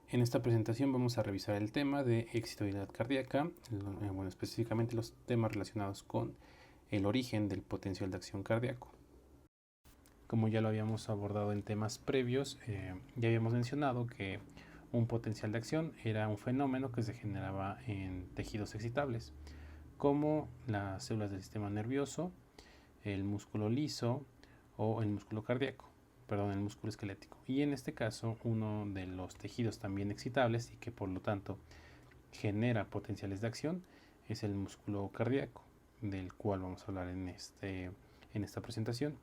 En esta presentación vamos a revisar el tema de excitabilidad cardíaca, específicamente los temas relacionados con el origen del potencial de acción cardíaco. Como ya lo habíamos abordado en temas previos, ya habíamos mencionado que un potencial de acción era un fenómeno que se generaba en tejidos excitables, como las células del sistema nervioso, el músculo liso o el músculo cardíaco. El músculo esquelético. Y en este caso, uno de los tejidos también excitables y que por lo tanto genera potenciales de acción es el músculo cardíaco, del cual vamos a hablar en esta presentación.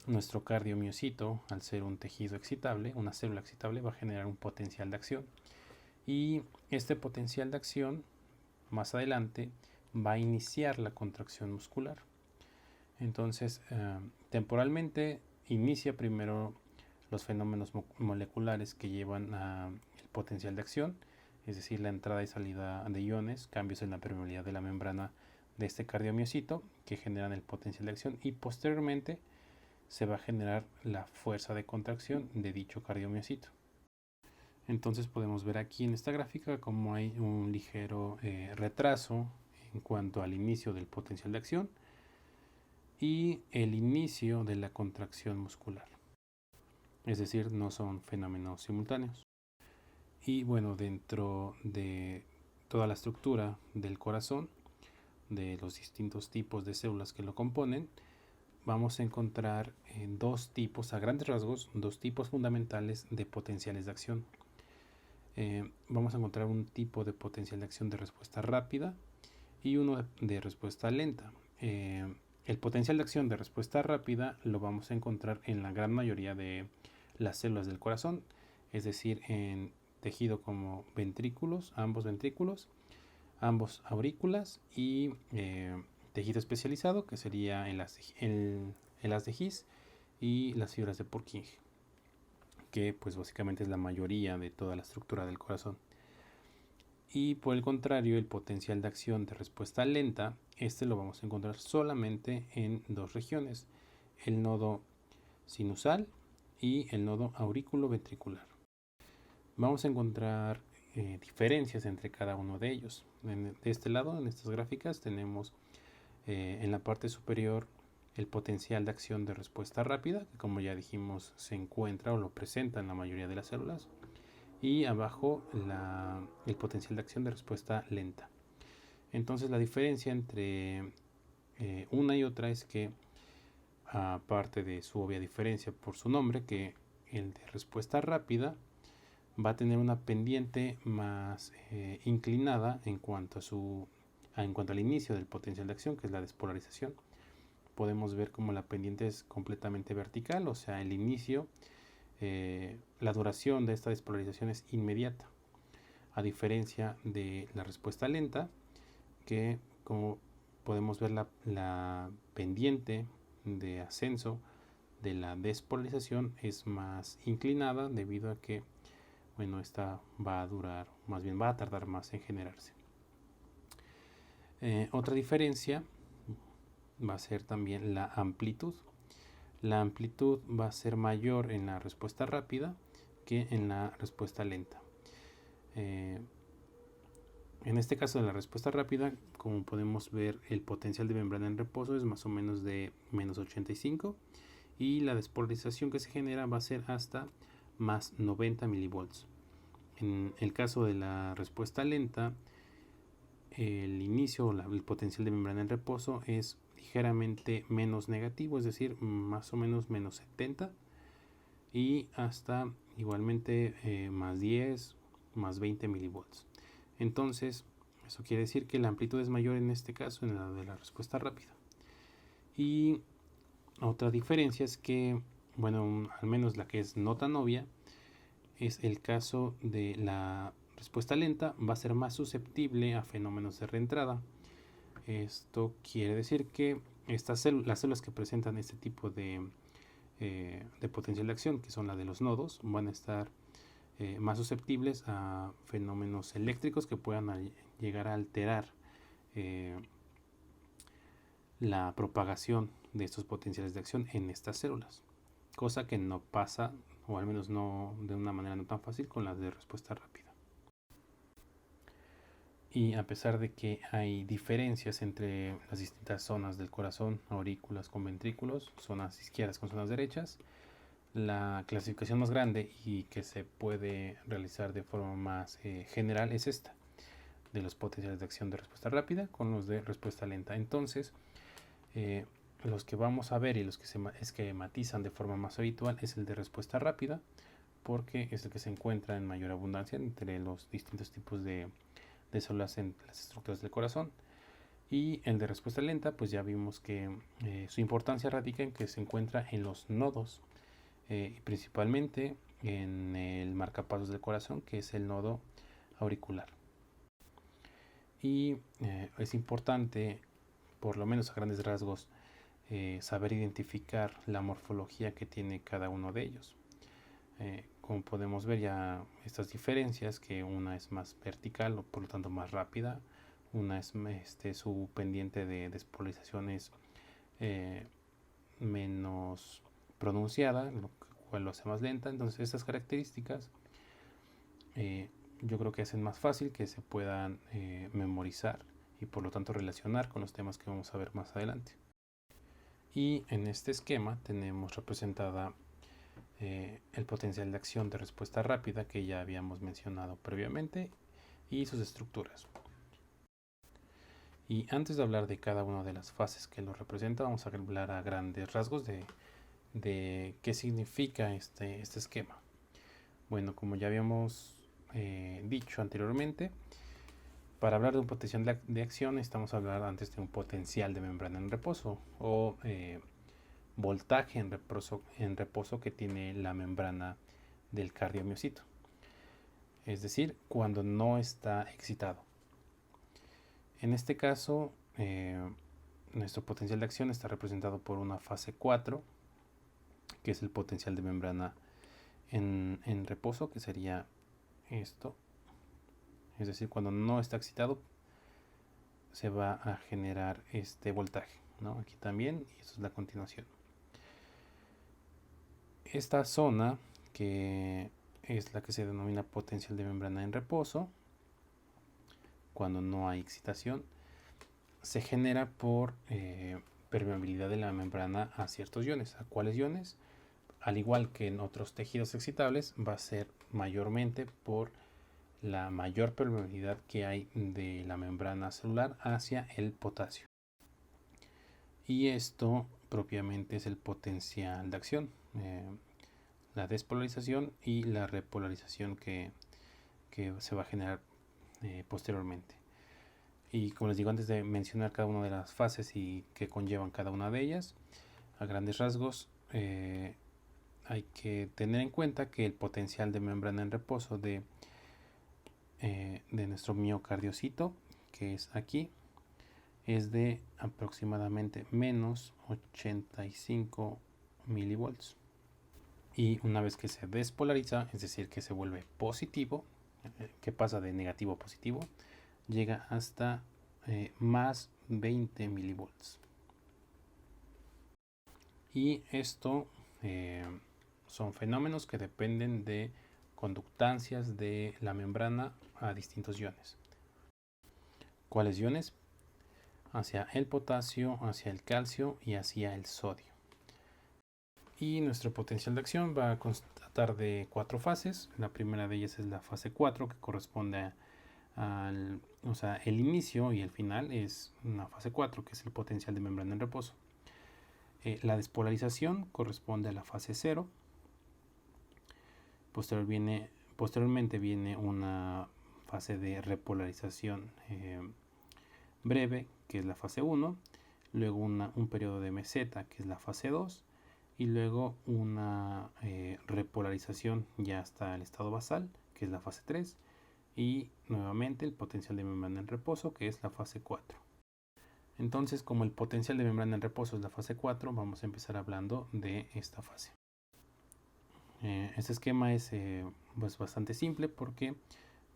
Nuestro cardiomiocito, al ser un tejido excitable, una célula excitable, va a generar un potencial de acción. Y este potencial de acción, más adelante, va a iniciar la contracción muscular. Entonces, temporalmente, inicia primero los fenómenos moleculares que llevan al potencial de acción, es decir, la entrada y salida de iones, cambios en la permeabilidad de la membrana de este cardiomiocito que generan el potencial de acción, y posteriormente se va a generar la fuerza de contracción de dicho cardiomiocito. Entonces podemos ver aquí en esta gráfica como hay un ligero retraso en cuanto al inicio del potencial de acción y el inicio de la contracción muscular. Es decir, no son fenómenos simultáneos. Y bueno, dentro de toda la estructura del corazón, de los distintos tipos de células que lo componen, vamos a encontrar dos tipos, a grandes rasgos, dos tipos fundamentales de potenciales de acción. Vamos a encontrar un tipo de potencial de acción de respuesta rápida y uno de respuesta lenta. El potencial de acción de respuesta rápida lo vamos a encontrar en la gran mayoría de las células del corazón, es decir, en tejido como ventrículos, ambos aurículas y tejido especializado, que sería el haz de His y las fibras de Purkinje, que pues básicamente es la mayoría de toda la estructura del corazón. Y por el contrario, el potencial de acción de respuesta lenta, lo vamos a encontrar solamente en dos regiones, el nodo sinusal y el nodo auriculoventricular. Vamos a encontrar diferencias entre cada uno de ellos. De este lado, en estas gráficas, tenemos en la parte superior el potencial de acción de respuesta rápida, que como ya dijimos se encuentra o lo presenta en la mayoría de las células, y abajo el potencial de acción de respuesta lenta. Entonces la diferencia entre una y otra es que, aparte de su obvia diferencia por su nombre, que el de respuesta rápida va a tener una pendiente más inclinada en cuanto al inicio del potencial de acción, que es la despolarización. Podemos ver como la pendiente es completamente vertical, o sea, el inicio, la duración de esta despolarización es inmediata, a diferencia de la respuesta lenta, que como podemos ver la pendiente de ascenso de la despolarización es más inclinada debido a que esta va a durar, más bien va a tardar más en generarse. Otra diferencia va a ser también la amplitud. La amplitud va a ser mayor en la respuesta rápida que en la respuesta lenta. En este caso de la respuesta rápida, como podemos ver, el potencial de membrana en reposo es más o menos de menos 85 y la despolarización que se genera va a ser hasta más 90 milivolts. En el caso de la respuesta lenta, el inicio, el potencial de membrana en reposo es ligeramente menos negativo, es decir, más o menos menos 70 y hasta igualmente más 10, más 20 milivolts. Entonces, eso quiere decir que la amplitud es mayor en este caso, en la de la respuesta rápida. Y otra diferencia es que, al menos la que es no tan obvia, es el caso de la respuesta lenta, va a ser más susceptible a fenómenos de reentrada. Esto quiere decir que las células que presentan este tipo de potencial de acción, que son la de los nodos, van a estar más susceptibles a fenómenos eléctricos que puedan llegar a alterar la propagación de estos potenciales de acción en estas células. cosa que no pasa, o al menos no de una manera no tan fácil, con las de respuesta rápida. Y a pesar de que hay diferencias entre las distintas zonas del corazón, aurículas con ventrículos, zonas izquierdas con zonas derechas, la clasificación más grande y que se puede realizar de forma más general es esta, de los potenciales de acción de respuesta rápida con los de respuesta lenta. Entonces, los que vamos a ver y los que se esquematizan de forma más habitual es el de respuesta rápida, porque es el que se encuentra en mayor abundancia entre los distintos tipos de células en las estructuras del corazón. Y el de respuesta lenta, pues ya vimos que su importancia radica en que se encuentra en los nodos, principalmente en el marcapasos del corazón, que es el nodo auricular. Y es importante, por lo menos a grandes rasgos, saber identificar la morfología que tiene cada uno de ellos. Como podemos ver ya estas diferencias, que una es más vertical o por lo tanto más rápida, una es su pendiente de despolarización es menos pronunciada, lo cual lo hace más lenta. Entonces estas características yo creo que hacen más fácil que se puedan memorizar y por lo tanto relacionar con los temas que vamos a ver más adelante. Y en este esquema tenemos representada el potencial de acción de respuesta rápida que ya habíamos mencionado previamente y sus estructuras. Y antes de hablar de cada una de las fases que lo representa, vamos a hablar a grandes rasgos de qué significa este esquema. Bueno, como ya habíamos dicho anteriormente, para hablar de un potencial de acción estamos hablando antes de un potencial de membrana en reposo o voltaje en reposo que tiene la membrana del cardiomiocito, es decir, cuando no está excitado. En este caso, nuestro potencial de acción está representado por una fase 4, que es el potencial de membrana en reposo, que sería esto. Es decir, cuando no está excitado se va a generar este voltaje, ¿no? Aquí también, y eso es la continuación. Esta zona, que es la que se denomina potencial de membrana en reposo, cuando no hay excitación, se genera por permeabilidad de la membrana a ciertos iones. ¿A cuáles iones? Al igual que en otros tejidos excitables, va a ser mayormente por la mayor permeabilidad que hay de la membrana celular hacia el potasio. Y esto propiamente es el potencial de acción, la despolarización y la repolarización que se va a generar posteriormente. Y como les digo, antes de mencionar cada una de las fases y que conllevan cada una de ellas, a grandes rasgos hay que tener en cuenta que el potencial de membrana en reposo de nuestro miocardiocito, que es aquí, es de aproximadamente menos 85 milivolts. Y una vez que se despolariza, es decir, que se vuelve positivo, que pasa de negativo a positivo, llega hasta más 20 milivolts. Y esto son fenómenos que dependen de conductancias de la membrana a distintos iones. ¿Cuáles iones? Hacia el potasio, hacia el calcio y hacia el sodio. Y nuestro potencial de acción va a constar de 4 fases. La primera de ellas es la fase 4, que corresponde al, o sea, el inicio y el final es una fase 4, que es el potencial de membrana en reposo. La despolarización corresponde a la fase 0. Posteriormente viene una fase de repolarización breve, que es la fase 1. Luego un periodo de meseta, que es la fase 2. Y luego una repolarización ya hasta el estado basal, que es la fase 3. Y nuevamente el potencial de membrana en reposo, que es la fase 4. Entonces, como el potencial de membrana en reposo es la fase 4, vamos a empezar hablando de esta fase. Este esquema es pues bastante simple porque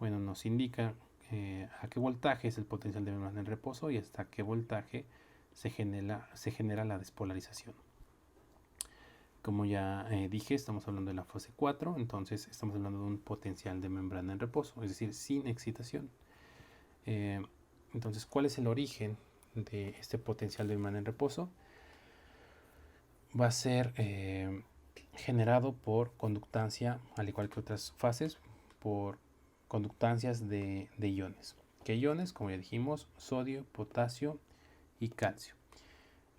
bueno, nos indica a qué voltaje es el potencial de membrana en reposo y hasta qué voltaje se genera la despolarización. Como ya dije, estamos hablando de la fase 4, entonces estamos hablando de un potencial de membrana en reposo, es decir, sin excitación. Entonces, ¿cuál es el origen de este potencial de membrana en reposo? Va a ser generado por conductancia, al igual que otras fases, por conductancias de iones. ¿Qué iones? Como ya dijimos, sodio, potasio y calcio.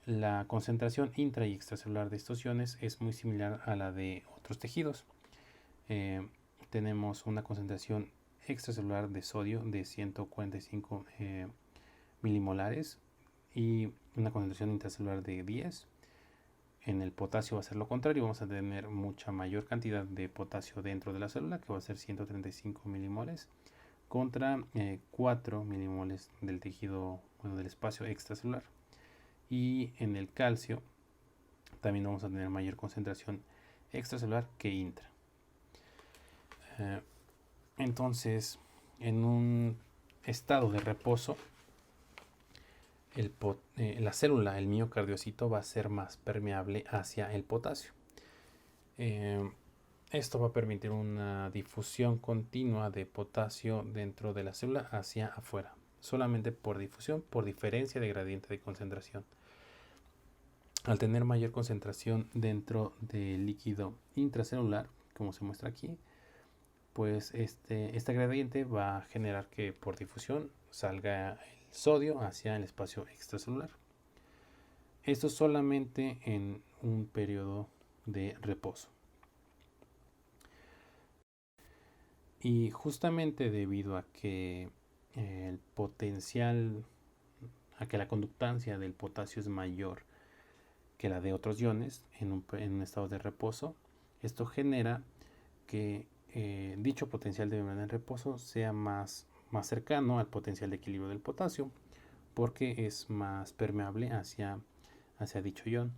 La concentración intra y extracelular de estos iones es muy similar a la de otros tejidos. Tenemos una concentración extracelular de sodio de 145 milimolares y una concentración intracelular de 10. En el potasio va a ser lo contrario, vamos a tener mucha mayor cantidad de potasio dentro de la célula, que va a ser 135 milimoles, contra 4 milimoles del tejido, del espacio extracelular. Y en el calcio también vamos a tener mayor concentración extracelular que intra. Entonces, en un estado de reposo, la célula, el miocardiocito, va a ser más permeable hacia el potasio. Esto va a permitir una difusión continua de potasio dentro de la célula hacia afuera, solamente por difusión, por diferencia de gradiente de concentración. Al tener mayor concentración dentro del líquido intracelular, como se muestra aquí, pues este gradiente va a generar que por difusión salga el sodio hacia el espacio extracelular. Esto solamente en un periodo de reposo. Y justamente debido a que el potencial, a que la conductancia del potasio es mayor que la de otros iones en un estado de reposo, esto genera que dicho potencial de membrana en reposo sea más cercano al potencial de equilibrio del potasio, porque es más permeable hacia dicho ion.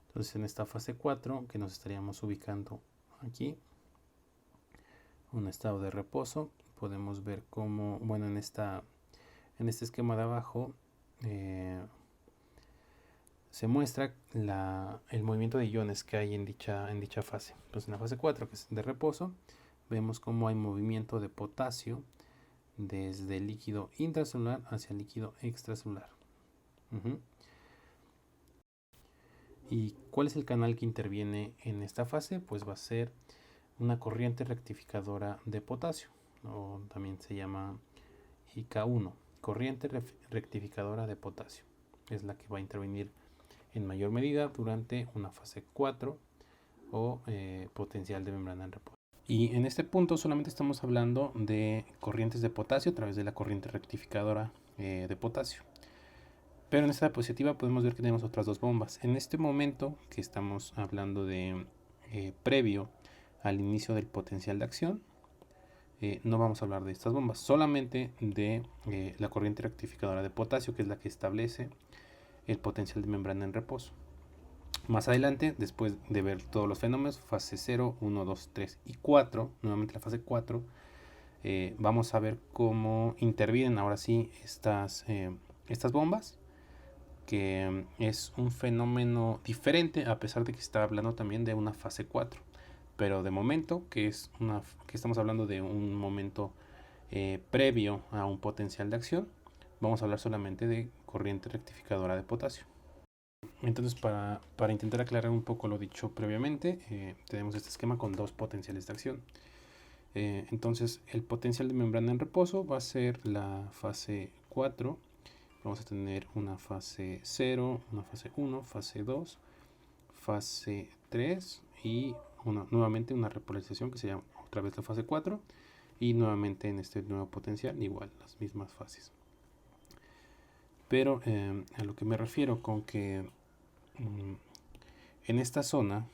Entonces, en esta fase 4, que nos estaríamos ubicando aquí, un estado de reposo, podemos ver cómo, bueno, en este esquema de abajo se muestra el movimiento de iones que hay en dicha fase. Entonces, en la fase 4, que es de reposo, vemos cómo hay movimiento de potasio desde el líquido intracelular hacia el líquido extracelular. ¿Y cuál es el canal que interviene en esta fase? Pues va a ser una corriente rectificadora de potasio, o también se llama IK1, corriente rectificadora de potasio. Es la que va a intervenir en mayor medida durante una fase 4 o potencial de membrana en reposo. Y en este punto solamente estamos hablando de corrientes de potasio a través de la corriente rectificadora de potasio. Pero en esta diapositiva podemos ver que tenemos otras dos bombas. En este momento que estamos hablando de previo al inicio del potencial de acción, no vamos a hablar de estas bombas, solamente de la corriente rectificadora de potasio, que es la que establece el potencial de membrana en reposo. Más adelante, después de ver todos los fenómenos, fase 0, 1, 2, 3 y 4, nuevamente la fase 4, vamos a ver cómo intervienen ahora sí estas bombas, que es un fenómeno diferente a pesar de que está hablando también de una fase 4. Pero de momento, que estamos hablando de un momento previo a un potencial de acción, vamos a hablar solamente de corriente rectificadora de potasio. Entonces, para intentar aclarar un poco lo dicho previamente, tenemos este esquema con dos potenciales de acción. Entonces, el potencial de membrana en reposo va a ser la fase 4. Vamos a tener una fase 0, una fase 1, fase 2, fase 3 y nuevamente una repolarización que sería otra vez la fase 4 y nuevamente en este nuevo potencial igual las mismas fases. Pero a lo que me refiero con que en esta zona,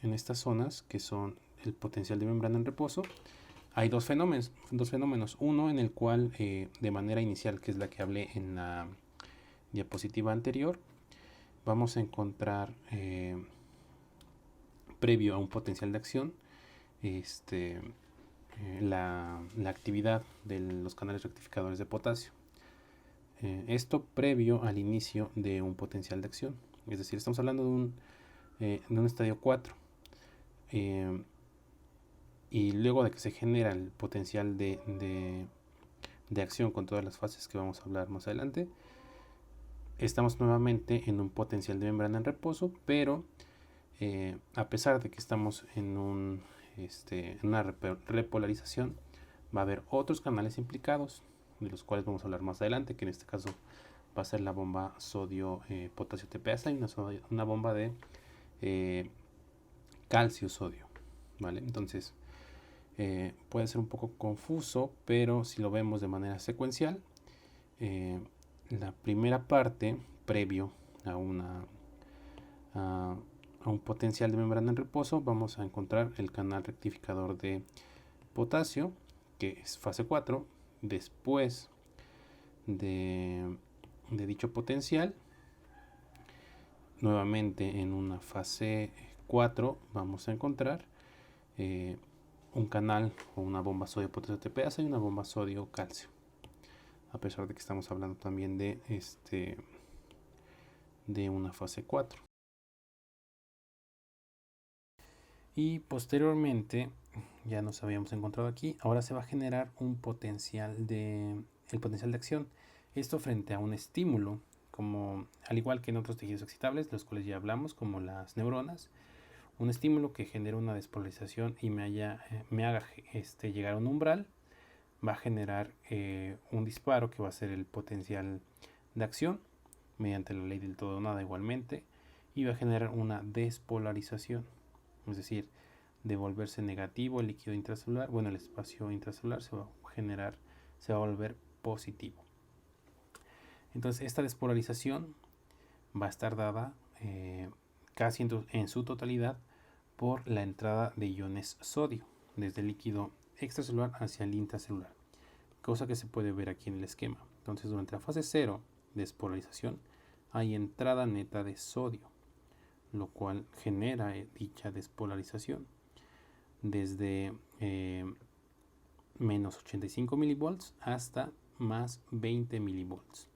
en estas zonas que son el potencial de membrana en reposo, hay dos fenómenos. Uno en el cual de manera inicial, que es la que hablé en la diapositiva anterior, vamos a encontrar previo a un potencial de acción la actividad de los canales rectificadores de potasio. Esto previo al inicio de un potencial de acción. Es decir, estamos hablando de un estadio 4. Y luego de que se genera el potencial de acción con todas las fases que vamos a hablar más adelante, estamos nuevamente en un potencial de membrana en reposo, pero a pesar de que estamos en una repolarización, va a haber otros canales implicados, de los cuales vamos a hablar más adelante, que en este caso va a ser la bomba sodio-potasio TPasa y una bomba de calcio-sodio, ¿vale? Entonces puede ser un poco confuso, pero si lo vemos de manera secuencial, la primera parte, previo a un potencial de membrana en reposo, vamos a encontrar el canal rectificador de potasio, que es fase 4. Después de dicho potencial, nuevamente en una fase 4 vamos a encontrar un canal o una bomba sodio potasio TPasa y una bomba sodio calcio, a pesar de que estamos hablando también de una fase 4. Y posteriormente, ya nos habíamos encontrado aquí, ahora se va a generar el potencial de acción. Esto frente a un estímulo, como al igual que en otros tejidos excitables, los cuales ya hablamos, como las neuronas. Un estímulo que genera una despolarización y me haga llegar a un umbral, va a generar un disparo que va a ser el potencial de acción mediante la ley del todo o nada igualmente, y va a generar una despolarización, es decir, de volverse negativo el líquido intracelular, bueno, el espacio intracelular se va a volver positivo. Entonces esta despolarización va a estar dada casi en su totalidad por la entrada de iones sodio desde el líquido extracelular hacia el intracelular, cosa que se puede ver aquí en el esquema. Entonces durante la fase 0 de despolarización hay entrada neta de sodio, lo cual genera dicha despolarización desde menos 85 milivolts hasta más 20 milivolts.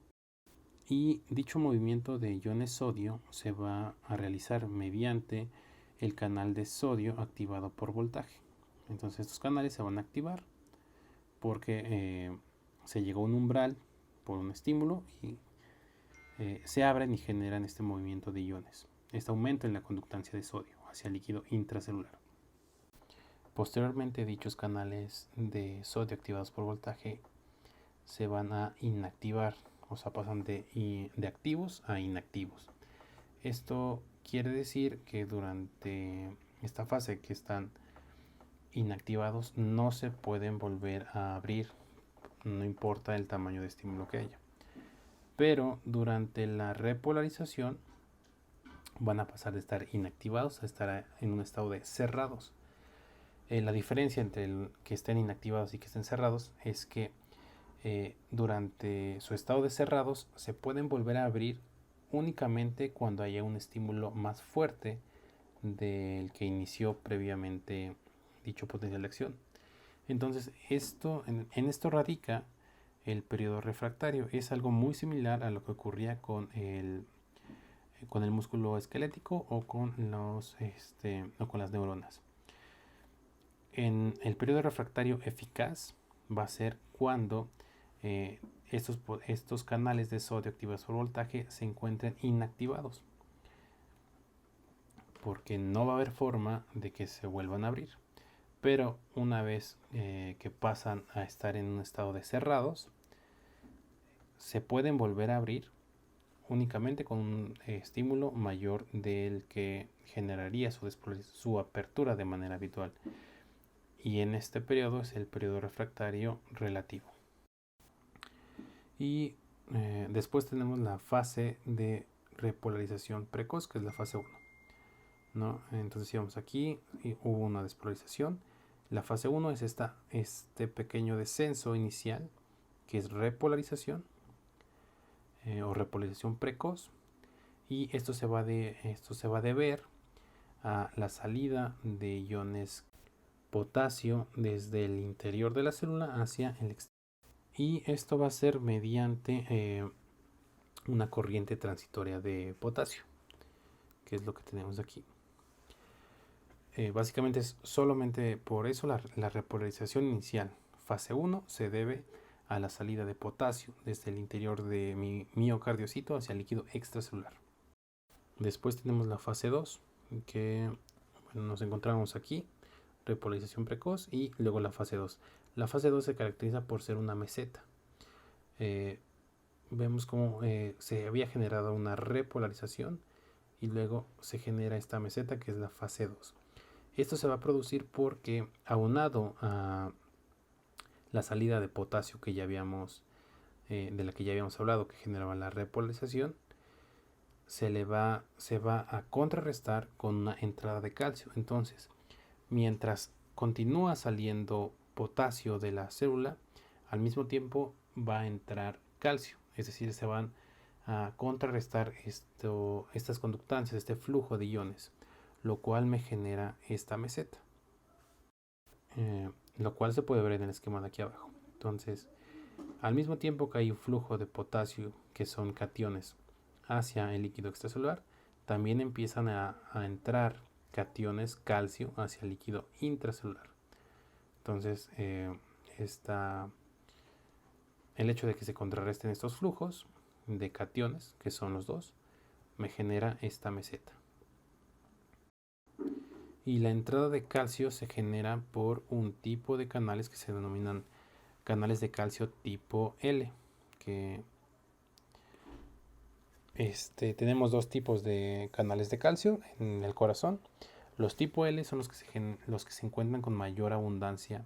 Y dicho movimiento de iones sodio se va a realizar mediante el canal de sodio activado por voltaje. Entonces estos canales se van a activar porque se llegó a un umbral por un estímulo y se abren y generan este movimiento de iones. Este aumento en la conductancia de sodio hacia el líquido intracelular. Posteriormente, dichos canales de sodio activados por voltaje se van a inactivar, o sea, pasan de activos a inactivos. Esto quiere decir que durante esta fase que están inactivados no se pueden volver a abrir, no importa el tamaño de estímulo que haya. Pero durante la repolarización van a pasar de estar inactivados a estar en un estado de cerrados. La diferencia entre que estén inactivados y que estén cerrados es que durante su estado de cerrados se pueden volver a abrir únicamente cuando haya un estímulo más fuerte del que inició previamente dicho potencial de acción. Entonces en esto radica el periodo refractario. Es algo muy similar a lo que ocurría con el músculo esquelético o con las neuronas. En el periodo refractario eficaz va a ser cuando estos canales de sodio activados por voltaje se encuentren inactivados, porque no va a haber forma de que se vuelvan a abrir. Pero una vez que pasan a estar en un estado de cerrados, se pueden volver a abrir únicamente con un estímulo mayor del que generaría su apertura de manera habitual. Y en este periodo es el periodo refractario relativo. Y después tenemos la fase de repolarización precoz, que es la fase 1, ¿no? Entonces íbamos aquí y hubo una despolarización. La fase 1 es este pequeño descenso inicial, que es repolarización o repolarización precoz. Y esto se va a deber a la salida de iones potasio desde el interior de la célula hacia el exterior. Y esto va a ser mediante una corriente transitoria de potasio. que es lo que tenemos aquí. Básicamente es solamente por eso la repolarización inicial, fase 1, se debe a la salida de potasio desde el interior de mi miocardiocito hacia el líquido extracelular. Después tenemos la fase 2, que nos encontramos aquí, repolarización precoz, y luego la fase 2. La fase 2 se caracteriza por ser una meseta. Vemos cómo se había generado una repolarización y luego se genera esta meseta que es la fase 2. Esto se va a producir porque, aunado a la salida de potasio que ya habíamos de la que ya habíamos hablado, que generaba la repolarización, se va a contrarrestar con una entrada de calcio. Entonces, mientras continúa saliendo potasio de la célula, al mismo tiempo va a entrar calcio, es decir, se van a contrarrestar estas conductancias, este flujo de iones, lo cual me genera esta meseta, lo cual se puede ver en el esquema de aquí abajo. Entonces, al mismo tiempo que hay un flujo de potasio, que son cationes, hacia el líquido extracelular, también empiezan a entrar cationes calcio hacia el líquido intracelular. Entonces, el hecho de que se contrarresten estos flujos de cationes, que son los dos, me genera esta meseta. Y la entrada de calcio se genera por un tipo de canales que se denominan canales de calcio tipo L, que tenemos dos tipos de canales de calcio en el corazón. Los tipo L son los que se encuentran con mayor abundancia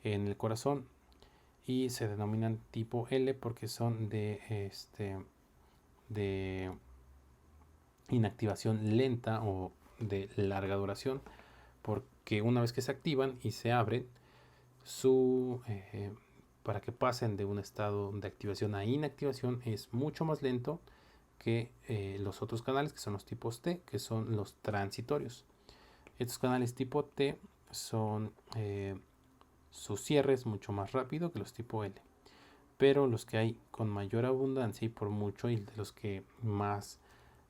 en el corazón y se denominan tipo L porque son de inactivación lenta o de larga duración, porque una vez que se activan y se abren, para que pasen de un estado de activación a inactivación es mucho más lento que los otros canales, que son los tipos T, que son los transitorios. Estos canales tipo T son su cierre es mucho más rápido que los tipo L, pero los que hay con mayor abundancia y por mucho, y de los que más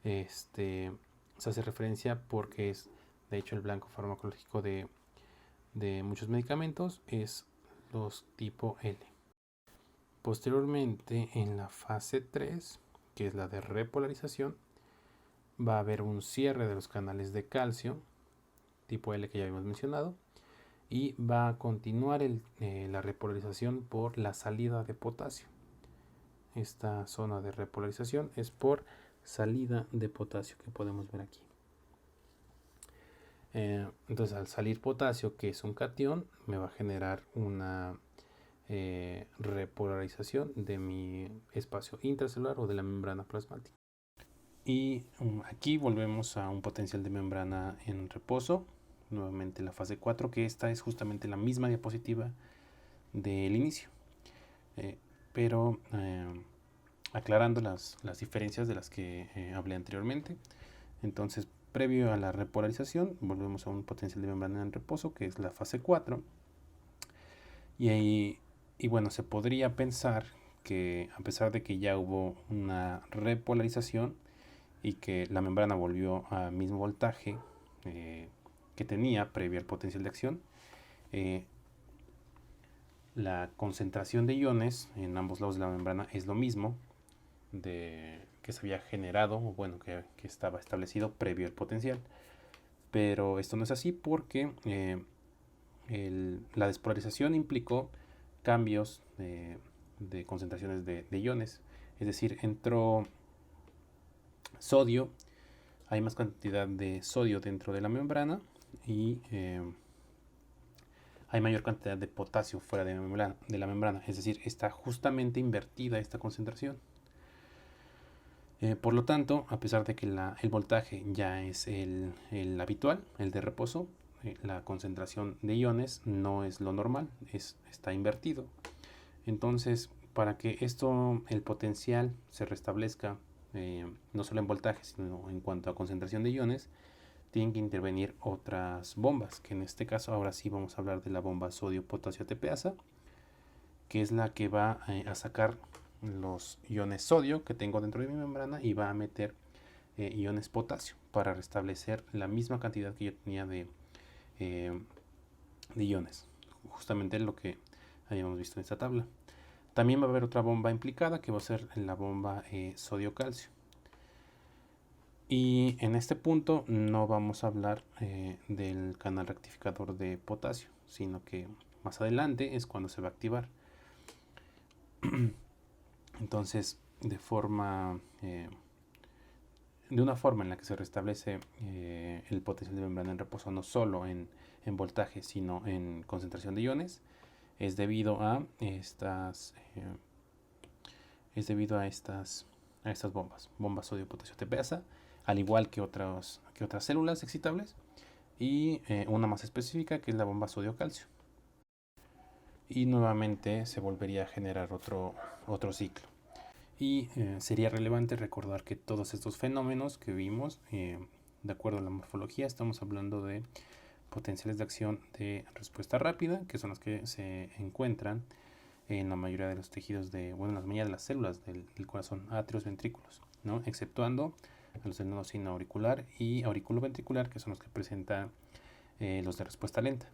se hace referencia porque es de hecho el blanco farmacológico de muchos medicamentos, es los tipo L. Posteriormente, en la fase 3, que es la de repolarización, va a haber un cierre de los canales de calcio tipo L que ya habíamos mencionado, y va a continuar la repolarización por la salida de potasio. Esta zona de repolarización es por salida de potasio, que podemos ver aquí. Entonces, al salir potasio, que es un catión, me va a generar una repolarización de mi espacio intracelular o de la membrana plasmática. Y aquí volvemos a un potencial de membrana en reposo, nuevamente la fase 4, que esta es justamente la misma diapositiva del inicio, pero aclarando las diferencias de las que hablé anteriormente. Entonces, previo a la repolarización, volvemos a un potencial de membrana en reposo, que es la fase 4, y bueno, se podría pensar que a pesar de que ya hubo una repolarización y que la membrana volvió al mismo voltaje que tenía previo al potencial de acción, la concentración de iones en ambos lados de la membrana es lo mismo que se había generado, o bueno, que estaba establecido previo al potencial. Pero esto no es así porque la despolarización implicó cambios de concentraciones de iones. Es decir, entró sodio, hay más cantidad de sodio dentro de la membrana y hay mayor cantidad de potasio fuera de la membrana. Es decir, está justamente invertida esta concentración. Por lo tanto, a pesar de que el voltaje ya es el habitual, el de reposo, la concentración de iones no es lo normal, está invertido. Entonces, para que el potencial se restablezca, no solo en voltaje, sino en cuanto a concentración de iones, tienen que intervenir otras bombas, que en este caso ahora sí vamos a hablar de la bomba sodio-potasio ATPasa, que es la que va a sacar los iones sodio que tengo dentro de mi membrana y va a meter iones potasio para restablecer la misma cantidad que yo tenía de iones, justamente lo que habíamos visto en esta tabla. También va a haber otra bomba implicada, que va a ser la bomba sodio-calcio. Y en este punto no vamos a hablar del canal rectificador de potasio, sino que más adelante es cuando se va a activar. Entonces, de una forma en la que se restablece el potencial de membrana en reposo, no solo en voltaje, sino en concentración de iones, es debido a estas bombas sodio-potasio TPasa, al igual que otras células excitables, y una más específica, que es la bomba sodio-calcio. Y nuevamente se volvería a generar otro ciclo. Y sería relevante recordar que todos estos fenómenos que vimos, de acuerdo a la morfología, estamos hablando de potenciales de acción de respuesta rápida, que son las que se encuentran en la mayoría de los tejidos en la mayoría de las células del corazón, atrios, ventrículos, ¿no? Exceptuando a los del nodo sinoauricular y auriculoventricular, que son los que presentan los de respuesta lenta.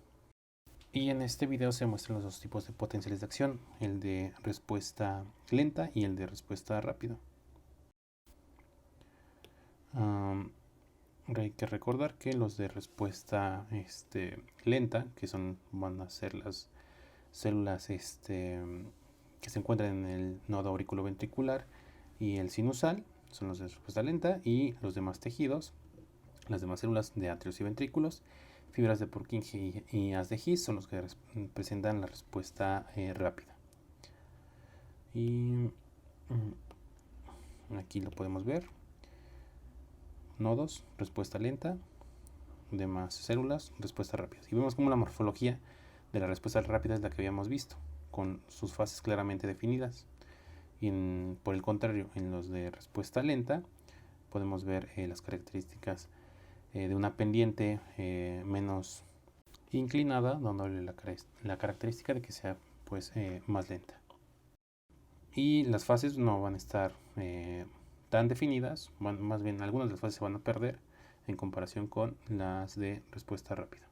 Y en este video se muestran los dos tipos de potenciales de acción, el de respuesta lenta y el de respuesta rápida. Hay que recordar que los de respuesta lenta, que van a ser las células que se encuentran en el nodo auriculoventricular y el sinusal, son los de respuesta lenta, y los demás tejidos, las demás células de atrios y ventrículos, fibras de Purkinje y haz de His, son los que presentan la respuesta rápida. Y aquí lo podemos ver. Nodos, respuesta lenta, demás células, respuesta rápida. Y vemos como la morfología de la respuesta rápida es la que habíamos visto, con sus fases claramente definidas. Y por el contrario, en los de respuesta lenta podemos ver las características de una pendiente menos inclinada, dándole la característica de que sea más lenta. Y las fases no van a estar tan definidas, más bien algunas de las fases se van a perder en comparación con las de respuesta rápida.